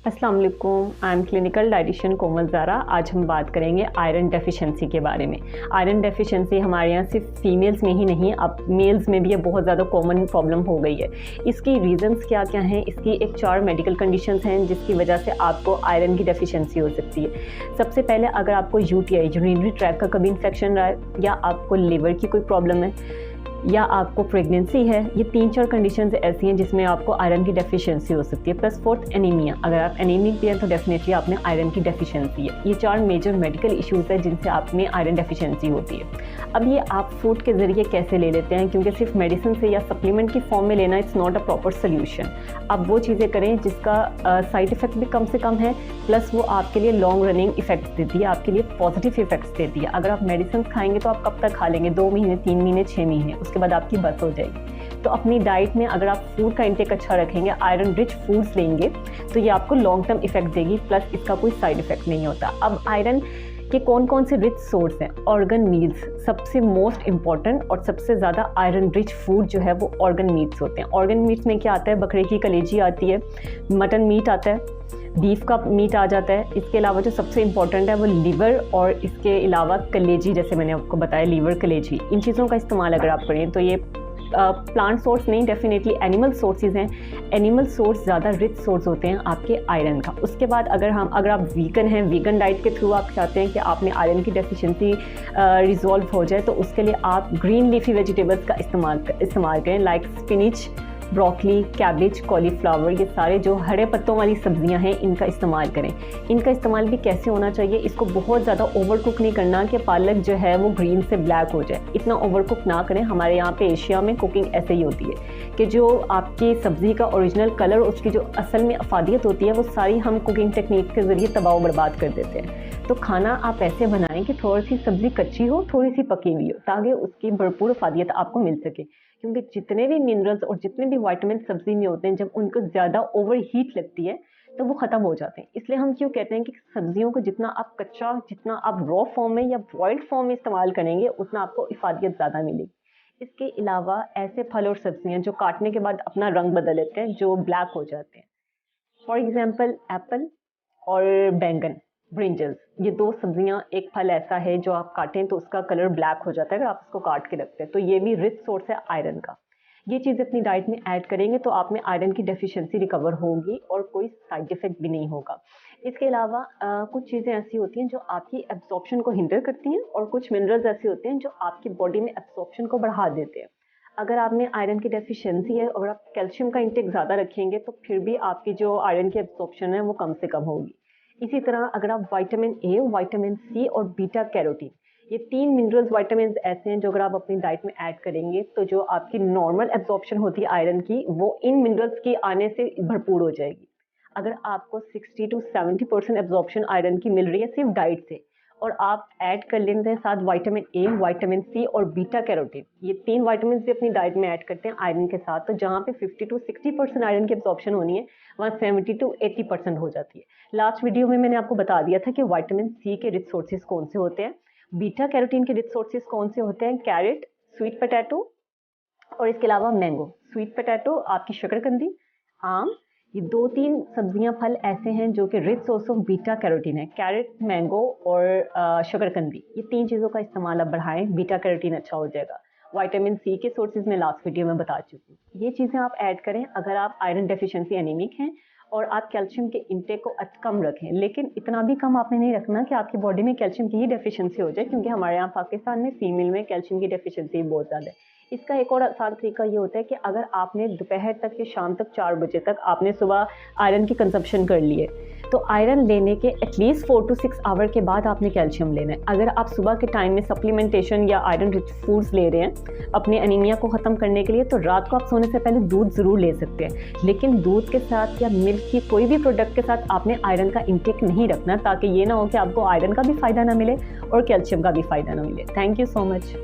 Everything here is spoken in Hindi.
अस्सलाम वालेकुम। आई एम क्लिनिकल डाइटिशियन कोमल ज़ारा। आज हम बात करेंगे आयरन डेफिशिएंसी के बारे में। आयरन डेफिशिएंसी हमारे यहाँ सिर्फ फीमेल्स में ही नहीं, अब मेल्स में भी ये बहुत ज़्यादा कॉमन प्रॉब्लम हो गई है। इसकी रीज़न्स क्या क्या हैं? इसकी एक 4 मेडिकल कंडीशंस हैं जिसकी वजह से आपको आयरन की डेफिशिएंसी हो सकती है। सबसे पहले अगर आपको यूटीआई यूरिनरी ट्रैक का कभी इन्फेक्शन रहा है, या आपको लिवर की कोई प्रॉब्लम है, या आपको प्रेगनेंसी है, ये 3-4 कंडीशंस ऐसी हैं जिसमें आपको आयरन की डेफिशिएंसी हो सकती है। प्लस फोर्थ एनीमिया, अगर आप एनीमिक भी हैं तो डेफिनेटली आप में आयरन की डेफिशिएंसी है। ये 4 मेजर मेडिकल इश्यूज़ हैं जिनसे आप में आयरन डेफिशिएंसी होती है। अब ये आप फूड के ज़रिए कैसे ले लेते हैं, क्योंकि सिर्फ मेडिसिन से या सप्लीमेंट की फॉर्म में लेना it's not a proper solution. आप वो चीज़ें करें जिसका साइड इफ़ेक्ट भी कम से कम है, प्लस वो आपके लिए लॉन्ग रनिंग इफेक्ट्स देती है, आपके लिए पॉजिटिव इफेक्ट्स देती है। अगर आप मेडिसिन खाएंगे तो आप कब तक खा लेंगे? 2 महीने, 3 महीने, 6 महीने, उसके बाद आपकी बस हो जाएगी। तो अपनी डाइट में अगर आप फूड का इंटेक अच्छा रखेंगे, आयरन रिच फूड्स लेंगे, तो ये आपको लॉन्ग टर्म इफेक्ट देगी, प्लस इसका कोई साइड इफेक्ट नहीं होता। अब आयरन के कौन कौन से रिच सोर्स हैं? ऑर्गन मीट्स सबसे मोस्ट इंपॉर्टेंट और सबसे ज़्यादा आयरन रिच फूड जो है वो ऑर्गन मीट्स होते हैं। ऑर्गन मीट्स में क्या आता है? बकरे की कलेजी आती है, मटन मीट आता है, बीफ का मीट आ जाता है। इसके अलावा जो सबसे इंपॉर्टेंट है वो लिवर, और इसके अलावा कलेजी, जैसे मैंने आपको बताया लिवर कलेजी। इन चीज़ों का इस्तेमाल अगर आप करें तो ये प्लांट सोर्स नहीं, डेफिनेटली एनिमल सोर्सेज हैं। एनिमल सोर्स ज़्यादा रिच सोर्स होते हैं आपके आयरन का। उसके बाद अगर अगर आप वीगन हैं, वीगन डाइट के थ्रू आप चाहते हैं कि आप में आयरन की डेफिशिएंसी रिजॉल्व हो जाए, तो उसके लिए आप ग्रीन लीफी वेजिटेबल्स का इस्तेमाल करें, like spinach, broccoli, cabbage, cauliflower, ये सारे जो हरे पत्तों वाली सब्जियां हैं इनका इस्तेमाल करें। इनका इस्तेमाल भी कैसे होना चाहिए? इसको बहुत ज़्यादा ओवर कुक नहीं करना कि पालक जो है वो ग्रीन से ब्लैक हो जाए, इतना ओवर कुक ना करें। हमारे यहाँ पे एशिया में कुकिंग ऐसे ही होती है कि जो आपकी सब्ज़ी का ओरिजिनल कलर, उसकी जो असल में अफादियत होती है, वो सारी हम कुकिंग टेक्निक के ज़रिए तबाह बर्बाद कर देते हैं। तो खाना आप ऐसे बनाएं कि थोड़ी सी सब्ज़ी कच्ची हो, थोड़ी सी पकी हुई हो, ताकि उसकी भरपूर अफादियत आपको मिल सके। क्योंकि जितने भी मिनरल्स और जितने भी विटामिन सब्जी में होते हैं, जब उनको ज़्यादा ओवर हीट लगती है तो वो ख़त्म हो जाते हैं। इसलिए हम क्यों कहते हैं कि सब्जियों को जितना आप कच्चा, जितना आप रॉ फॉर्म में या बॉइल्ड फॉर्म में इस्तेमाल करेंगे, उतना आपको इफादियत ज़्यादा मिलेगी। इसके अलावा ऐसे फल और सब्जियां जो काटने के बाद अपना रंग बदल लेते हैं, जो ब्लैक हो जाते हैं, फॉर एग्जाम्पल एप्पल और बैंगन, ब्रिंजल्स, ये 2 सब्जियां, एक फल ऐसा है जो आप काटें तो उसका कलर ब्लैक हो जाता है अगर आप इसको काट के रखते हैं। तो ये भी रिच सोर्स है आयरन का। ये चीज़ अपनी डाइट में ऐड करेंगे तो आप में आयरन की डेफिशिएंसी रिकवर होगी और कोई साइड इफेक्ट भी नहीं होगा। इसके अलावा कुछ चीज़ें ऐसी होती हैं जो आपकी एब्जॉर्प्शन को हिंडर करती हैं, और कुछ मिनरल्स ऐसे होते हैं जो आपकी बॉडी में एब्जॉर्प्शन को बढ़ा देते हैं। अगर आप में आयरन की डेफिशिएंसी है और आप कैल्शियम का इंटेक ज़्यादा रखेंगे तो फिर भी आपकी जो आयरन की एब्जॉर्प्शन है वो कम से कम होगी। इसी तरह अगर आप विटामिन ए, विटामिन सी और बीटा कैरोटीन, ये 3 मिनरल्स विटामिन ऐसे हैं जो अगर आप अपनी डाइट में ऐड करेंगे तो जो आपकी नॉर्मल एब्जॉर्प्शन होती है आयरन की, वो इन मिनरल्स की आने से भरपूर हो जाएगी। अगर आपको 60 to 70% एब्जॉर्प्शन आयरन की मिल रही है सिर्फ डाइट से, और आप ऐड कर लेते हैं साथ विटामिन ए, विटामिन सी और बीटा कैरोटीन, ये 3 विटामिन भी अपनी डाइट में ऐड करते हैं आयरन के साथ, तो जहाँ पे 50 to 60% आयरन की एब्जॉर्प्शन होनी है, वहाँ 70 to 80% हो जाती है। लास्ट वीडियो में मैंने आपको बता दिया था कि विटामिन सी के रिच सोर्सेज कौन से होते हैं, बीटा कैरोटीन के रिच सोर्सेज कौन से होते हैं, कैरेट, स्वीट पोटैटो, और इसके अलावा मैंगो। स्वीट पोटैटो आपकी शकरकंदी, आम, ये 2-3 सब्जियां, फल ऐसे हैं जो कि rich source of beta carotene है। कैरेट, मैंगो और शकरकंदी, ये 3 चीज़ों का इस्तेमाल आप बढ़ाएं, बीटा कैरोटीन अच्छा हो जाएगा। विटामिन सी के सोर्सेज में लास्ट वीडियो में बता चुकी हूँ। ये चीज़ें आप ऐड करें अगर आप आयरन डेफिशिएंसी एनीमिक हैं, और आप कैल्शियम के इंटेक को कम रखें, लेकिन इतना भी कम आपने नहीं रखना कि आपकी बॉडी में कैल्शियम की ही डेफिशिएंसी हो जाए, क्योंकि हमारे यहाँ पाकिस्तान में फीमेल में कैल्शियम की डेफिशिएंसी बहुत ज़्यादा है। इसका एक और आसान तरीका ये होता है कि अगर आपने दोपहर तक या शाम तक 4 बजे तक आपने सुबह आयरन की कंजप्शन कर लिए, तो आयरन लेने के एटलीस्ट 4 to 6 आवर के बाद आपने कैल्शियम लेना है। अगर आप सुबह के टाइम में सप्लीमेंटेशन या आयरन रिच फूड्स ले रहे हैं अपने एनीमिया को ख़त्म करने के लिए, तो रात को आप सोने से पहले दूध ज़रूर ले सकते हैं, लेकिन दूध के साथ या मिल्क की कोई भी प्रोडक्ट के साथ आपने आयरन का इंटेक नहीं रखना, ताकि ये ना हो कि आपको आयरन का भी फ़ायदा ना मिले और कैल्शियम का भी फ़ायदा ना मिले। Thank you so much.